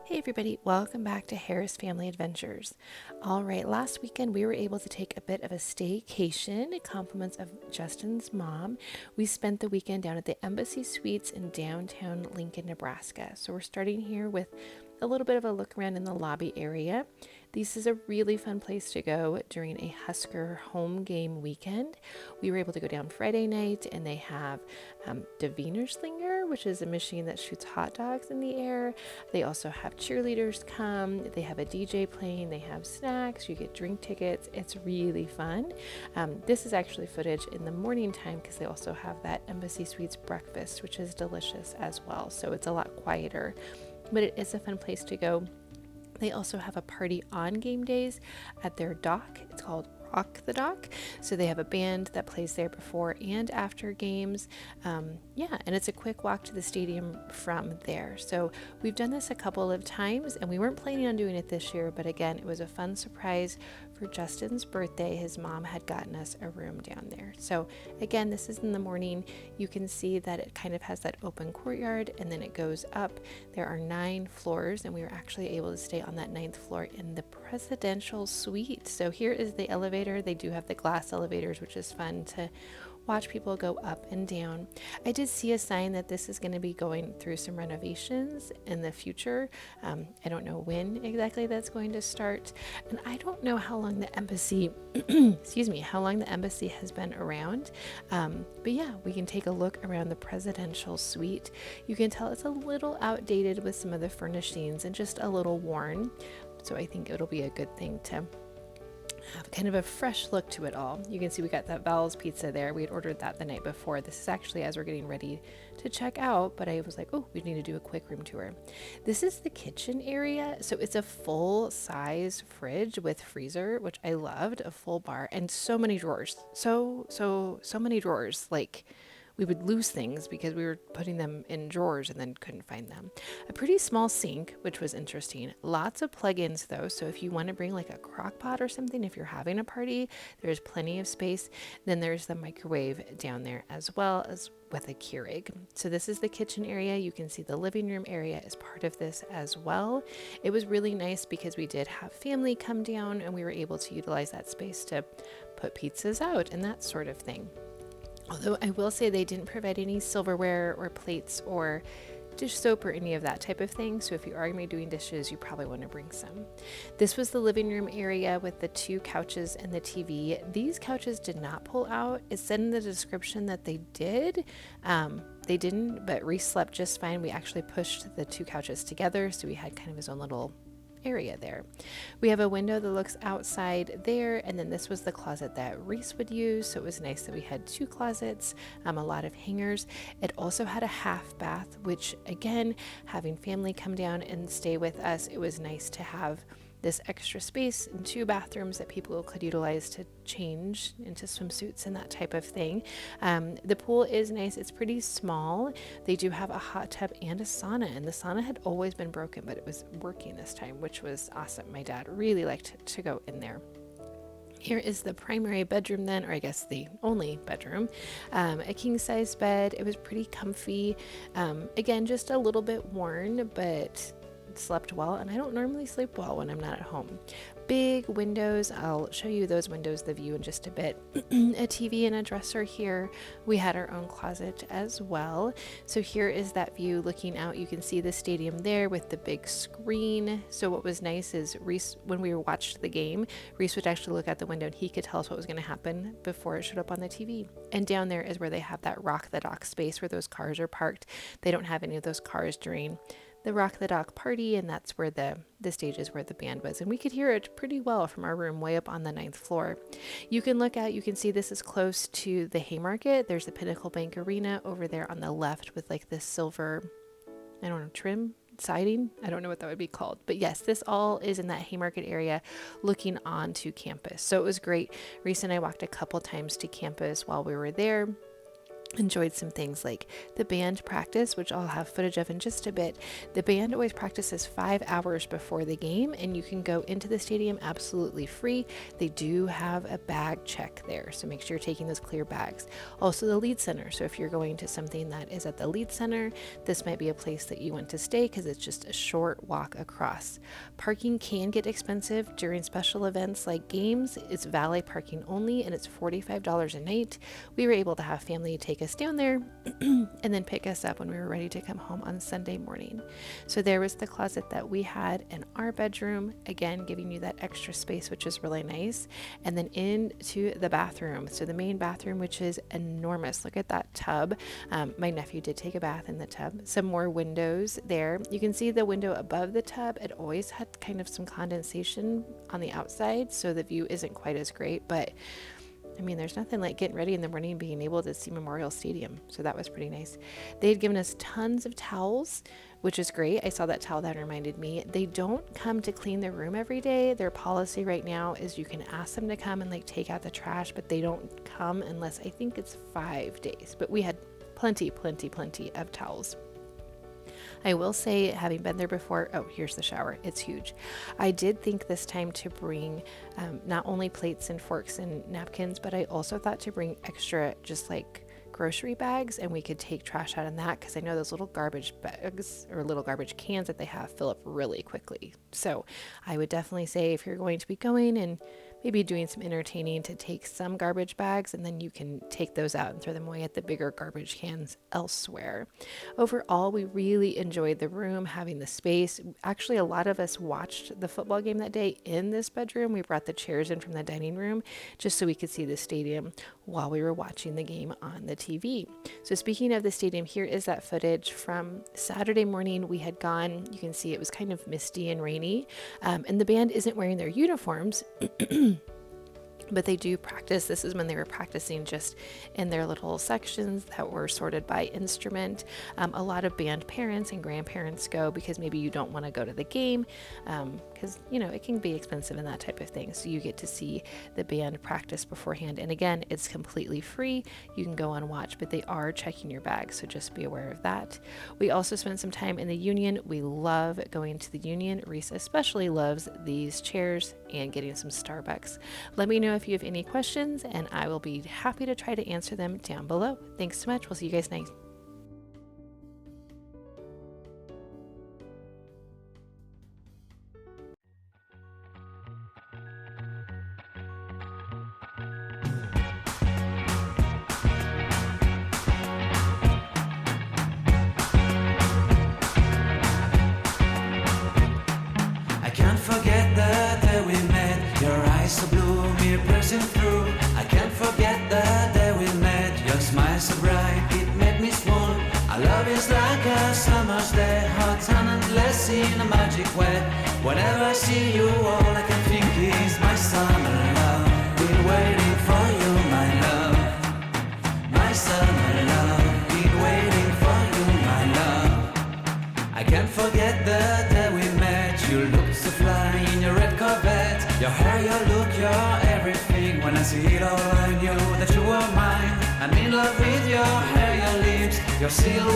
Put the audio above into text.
Hey everybody, welcome back to Harris Family Adventures. All right, last weekend we were able to take a bit of a staycation, compliments of Justin's mom. We spent the weekend down at the Embassy Suites in downtown Lincoln, Nebraska. So we're starting here with a little bit of a look around in the lobby area. This is a really fun place to go during a Husker home game weekend. We were able to go down Friday night and they have the Wiener Slinger, which is a machine that shoots hot dogs in the air. They also have cheerleaders come. They have a DJ playing. They have snacks. You get drink tickets. It's really fun. This is actually footage in the morning time because they also have that Embassy Suites breakfast, which is delicious as well. So it's a lot quieter, but it is a fun place to go. They also have a party on game days at their dock. It's called Rock the Dock. So they have a band that plays there before and after games. And it's a quick walk to the stadium from there. So we've done this a couple of times and we weren't planning on doing it this year, but again, it was a fun surprise for Justin's birthday. His mom had gotten us a room down there. So again, this is in the morning. You can see that it kind of has that open courtyard and then it goes up. There are 9 floors and we were actually able to stay on that 9th floor in the presidential suite. So here is the elevator. They do have the glass elevators, which is fun to watch people go up and down. I did see a sign that this is going to be going through some renovations in the future. I don't know when exactly that's going to start. And I don't know how long the embassy, how long the embassy has been around. But yeah, we can take a look around the presidential suite. You can tell it's a little outdated with some of the furnishings and just a little worn. So I think it'll be a good thing to have kind of a fresh look to it all. You can see we got that Val's pizza there. We had ordered that the night before. This is actually as we're getting ready to check out, but I was like, oh, we need to do a quick room tour. This is the kitchen area. So it's a full size fridge with freezer, which I loved, a full bar and so many drawers. So many drawers. Like, we would lose things because we were putting them in drawers and then couldn't find them. A pretty small sink, which was interesting. Lots of plug-ins though. So if you want to bring like a crock pot or something, if you're having a party, there's plenty of space. Then there's the microwave down there as well as with a Keurig. So this is the kitchen area. You can see the living room area is part of this as well. It was really nice because we did have family come down and we were able to utilize that space to put pizzas out and that sort of thing. Although I will say they didn't provide any silverware or plates or dish soap or any of that type of thing. So if you are going to be doing dishes, you probably want to bring some. This was the living room area with the 2 couches and the TV. These couches did not pull out. It said in the description that they did. They didn't, but Reese slept just fine. We actually pushed the 2 couches together. So we had kind of his own little area there. We have a window that looks outside there, and then this was the closet that Reese would use, so it was nice that we had 2 closets, a lot of hangers. It also had a half bath, which again, having family come down and stay with us, it was nice to have this extra space and 2 bathrooms that people could utilize to change into swimsuits and that type of thing. The pool is nice. It's pretty small. They do have a hot tub and a sauna, and the sauna had always been broken, but it was working this time, which was awesome. My dad really liked to go in there. Here is the primary bedroom then, or I guess the only bedroom. A king-size bed. It was pretty comfy. Again, just a little bit worn, but slept well, and I don't normally sleep well when I'm not at home. Big windows. I'll show you those windows, the view in just a bit. A TV and a dresser here. We had our own closet as well. So here is that view looking out. You can see the stadium there with the big screen. So what was nice is Reese, when we watched the game, Reese would actually look out the window and he could tell us what was going to happen before it showed up on the TV. And down there is where they have that Rock the Dock space where those cars are parked. They don't have any of those cars during the Rock the Dock party, and that's where the stage is where the band was, and we could hear it pretty well from our room way up on the 9th floor. You can look out, you can see this is close to the Haymarket. There's the Pinnacle Bank Arena over there on the left with like this silver, I don't know, trim siding. I don't know what that would be called, but yes, this all is in that Haymarket area looking onto campus. So it was great. Reese and I walked a couple times to campus while we were there. enjoyed some things like the band practice, which I'll have footage of in just a bit. The band always practices 5 hours before the game, and you can go into the stadium absolutely free. They do have a bag check there, so make sure you're taking those clear bags. Also the Lead Center, so if you're going to something that is at the Lead Center, this might be a place that you want to stay because it's just a short walk across. Parking can get expensive during special events like games. It's valet parking only, and it's $45 a night. We were able to have family take us down there and then pick us up when we were ready to come home on Sunday morning. So there was the closet that we had in our bedroom, again giving you that extra space, which is really nice. And then into the bathroom, so the main bathroom, which is enormous. Look at that tub. My nephew did take a bath in the tub. Some more windows there. You can see the window above the tub. It always had kind of some condensation on the outside, so the view isn't quite as great, but I mean, there's nothing like getting ready in the morning and being able to see Memorial Stadium. So that was pretty nice. They had given us tons of towels, which is great. I saw that towel, that reminded me. They don't come to clean the room every day. Their policy right now is you can ask them to come and like take out the trash, but they don't come unless I think it's 5 days. But we had plenty of towels. I will say, having been there before, oh, here's the shower. It's huge. I did think this time to bring not only plates and forks and napkins, but I also thought to bring extra just like grocery bags, and we could take trash out in that, because I know those little garbage bags or little garbage cans that they have fill up really quickly. So I would definitely say if you're going to be going and maybe doing some entertaining, to take some garbage bags, and then you can take those out and throw them away at the bigger garbage cans elsewhere. Overall, we really enjoyed the room, having the space. Actually, a lot of us watched the football game that day in this bedroom. We brought the chairs in from the dining room just so we could see the stadium while we were watching the game on the TV. So speaking of the stadium, here is that footage from Saturday morning. We had gone, you can see it was kind of misty and rainy, and the band isn't wearing their uniforms, but they do practice. This is when they were practicing just in their little sections that were sorted by instrument. A lot of band parents and grandparents go because maybe you don't want to go to the game, because you know it can be expensive and that type of thing. So you get to see the band practice beforehand. And again, it's completely free. You can go and watch, but they are checking your bag, so just be aware of that. We also spent some time in the Union. We love going to the Union. Reese especially loves these chairs and getting some Starbucks. Let me know if you have any questions, and I will be happy to try to answer them down below. Thanks so much. We'll see you guys next. I can't forget the day we met. Your eyes so blue, me piercing through. I can't forget the day we met. Your smile so bright, it made me swoon. Our love is like a summer's day, hot and endless in a magic way. Whenever I see you, all I can think is my summer love. Been waiting for you, my love. My summer love. Been waiting for you, my love. I can't forget the day we met. You looked so fly in your red Corvette. Your hair, your look, your everything. When I see it all, I knew that you were mine. I'm in love with your hair, your lips, your silhouette.